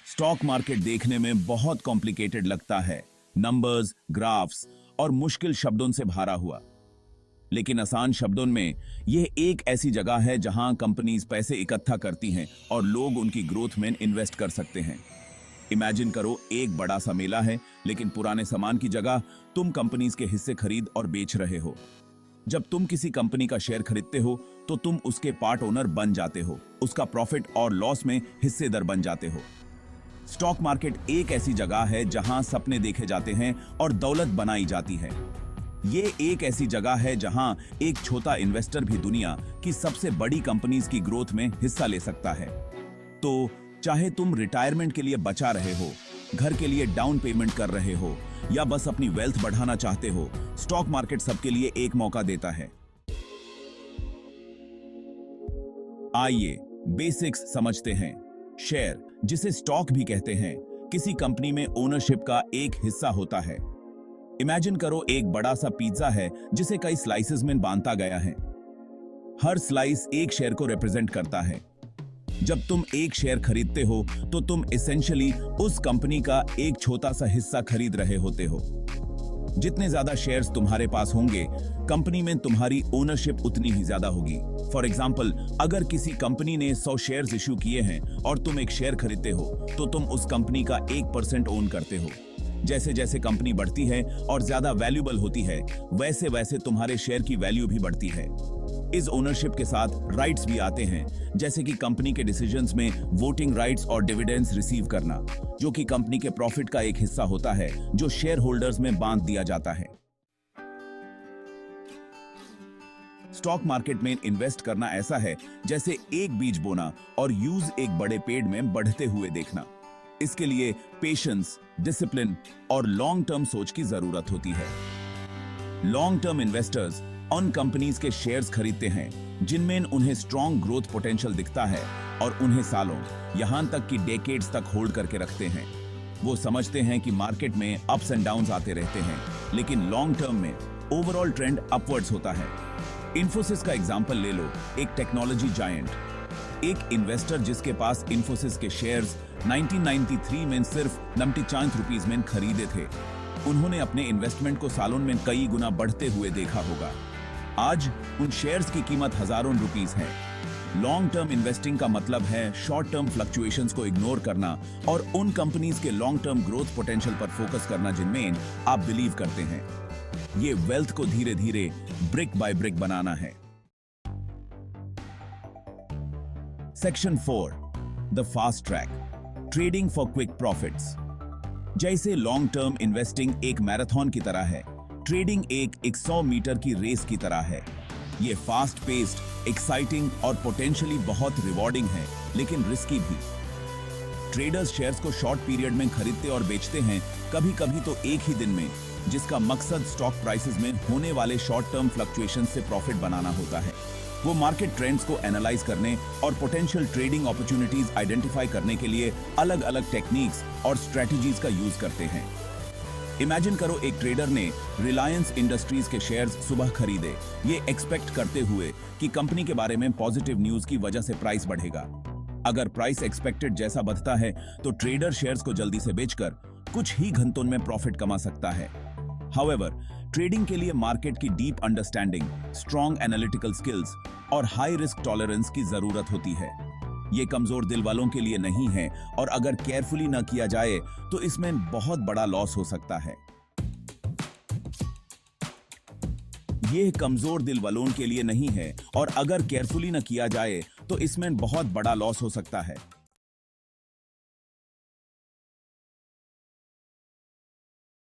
Stock market देखने में बहुत कॉम्प्लिकेटेड लगता है, नंबर्स, ग्राफ्स और मुश्किल शब्दों से भरा हुआ। लेकिन आसान शब्दों में यह एक ऐसी जगह है जहां कंपनीज पैसे इकट्ठा करती हैं और लोग उनकी ग्रोथ में इन्वेस्ट कर सकते हैं। इमेजिन करो, एक बड़ा सा मेला है, लेकिन पुराने सामान की जगह तुम कंपनीज के हिस्से खरीद और बेच रहे हो। जब तुम किसी कंपनी का शेयर खरीदते हो तो तुम उसके पार्ट ओनर बन जाते हो, उसका प्रॉफिट और लॉस में हिस्सेदार बन जाते हो। स्टॉक मार्केट एक ऐसी जगह है जहां सपने देखे जाते हैं और दौलत बनाई जाती है। ये एक ऐसी जगह है जहां एक छोटा इन्वेस्टर भी दुनिया की सबसे बड़ी कंपनीज की ग्रोथ में हिस्सा ले सकता है। तो चाहे तुम रिटायरमेंट के लिए बचा रहे हो, घर के लिए डाउन पेमेंट कर रहे हो या बस अपनी वेल्थ बढ़ाना चाहते हो, स्टॉक मार्केट सबके लिए एक मौका देता है। आइए बेसिक्स समझते हैं। शेयर, जिसे स्टॉक भी कहते हैं, किसी कंपनी में ओनरशिप का एक हिस्सा होता है। इमेजिन करो, एक बड़ा सा पिज्जा है जिसे कई स्लाइसेस में बांटा गया है। हर स्लाइस एक शेयर को रिप्रेजेंट करता है। जब तुम एक शेयर खरीदते हो तो तुम एसेंशियली उस कंपनी का एक छोटा सा हिस्सा खरीद रहे होते हो। जितने ज्यादा शेयर्स तुम्हारे पास होंगे, कंपनी में तुम्हारी ओनरशिप उतनी ही ज्यादा होगी। फॉर एग्जाम्पल, अगर किसी कंपनी ने 100 शेयर्स इश्यू किए हैं और तुम एक शेयर खरीदते हो तो तुम उस कंपनी का 1% ओन करते हो। जैसे जैसे कंपनी बढ़ती है और ज्यादा वैल्यूएबल होती है, वैसे वैसे तुम्हारे शेयर की वैल्यू भी बढ़ती है। इस ओनरशिप के साथ राइट्स भी आते हैं, जैसे कि कंपनी के डिसीजंस में वोटिंग राइट्स और डिविडेंड्स रिसीव करना, जो कि कंपनी के प्रॉफिट का एक हिस्सा होता है जो शेयर होल्डर्स में बांट दिया जाता है। स्टॉक मार्केट में इन्वेस्ट करना ऐसा है जैसे एक बीज बोना और यूज एक बड़े पेड़ में बढ़ते हुए देखना। इसके लिए पेशेंस, डिसिप्लिन और लॉन्ग टर्म सोच की जरूरत होती है। लॉन्ग टर्म इन्वेस्टर्स उन कंपनीज के शेयर्स खरीदते हैं जिनमें उन्हें स्ट्रॉन्ग ग्रोथ पोटेंशियल दिखता है और उन्हें सालों, यहां तक कि डेकेड्स तक होल्ड करके रखते हैं। वो समझते हैं कि मार्केट में अप्स एंड डाउन्स आते रहते हैं, लेकिन लॉन्ग टर्म में ओवरऑल ट्रेंड अपवर्ड्स होता है। इन्फोसिस का एग्जांपल ले लो, एक टेक्नोलॉजी जायंट। एक इन्वेस्टर जिसके पास इन्फोसिस के शेयर्स 1993 में सिर्फ 94 रुपीस में खरीदे थे, उन्होंने अपने इन्वेस्टमेंट को सालों में कई गुना बढ़ते हुए देखा होगा। आज उन शेयर्स की कीमत हजारों रुपीस है। लॉन्ग टर्म इन्वेस्टिंग का मतलब है शॉर्ट टर्म फ्लक्चुएशंस को इग्नोर करना और उन कंपनीज के लॉन्ग टर्म ग्रोथ पोटेंशियल पर फोकस करना जिनमें आप बिलीव करते हैं। ये वेल्थ को धीरे धीरे ब्रिक बाय ब्रिक बनाना है। Section 4, the fast track, trading for quick profits. जैसे लॉन्ग टर्म इन्वेस्टिंग एक मैराथन की तरह है, ट्रेडिंग एक 100 मीटर की रेस की तरह है। ये फास्ट पेस्ड, एक्साइटिंग और पोटेंशियली बहुत रिवॉर्डिंग है, लेकिन रिस्की भी। ट्रेडर्स शेयर्स को शॉर्ट पीरियड में खरीदते और बेचते हैं, कभी कभी तो एक ही दिन में, जिसका मकसद स्टॉक प्राइसेस में होने वाले शॉर्ट टर्म फ्लक्चुएशन से प्रॉफिट बनाना होता है। वो मार्केट ट्रेंड्स को एनालाइज करने और पोटेंशियल ट्रेडिंग अपॉर्चुनिटीज आइडेंटिफाई करने के लिए अलग अलग टेक्निक्स और स्ट्रेटजीज का यूज करते हैं। इमेजिन करो, एक ट्रेडर ने रिलायंस इंडस्ट्रीज के शेयर्स सुबह खरीदे, ये एक्सपेक्ट करते हुए कि कंपनी के बारे में पॉजिटिव न्यूज की वजह से प्राइस बढ़ेगा। अगर प्राइस एक्सपेक्टेड जैसा बढ़ता है तो ट्रेडर शेयर्स को जल्दी से बेचकर कुछ ही घंटों में प्रॉफिट कमा सकता है। हाउएवर, ट्रेडिंग के लिए मार्केट की deep understanding, strong analytical skills और हाई रिस्क टॉलरेंस की जरूरत होती है। ये कमजोर दिल वालों के लिए नहीं है और अगर केयरफुली न किया जाए तो इसमें बहुत बड़ा लॉस हो सकता है। ये कमजोर दिल वालों के लिए नहीं है और अगर केयरफुली न किया जाए तो इसमें बहुत बड़ा लॉस हो सकता है।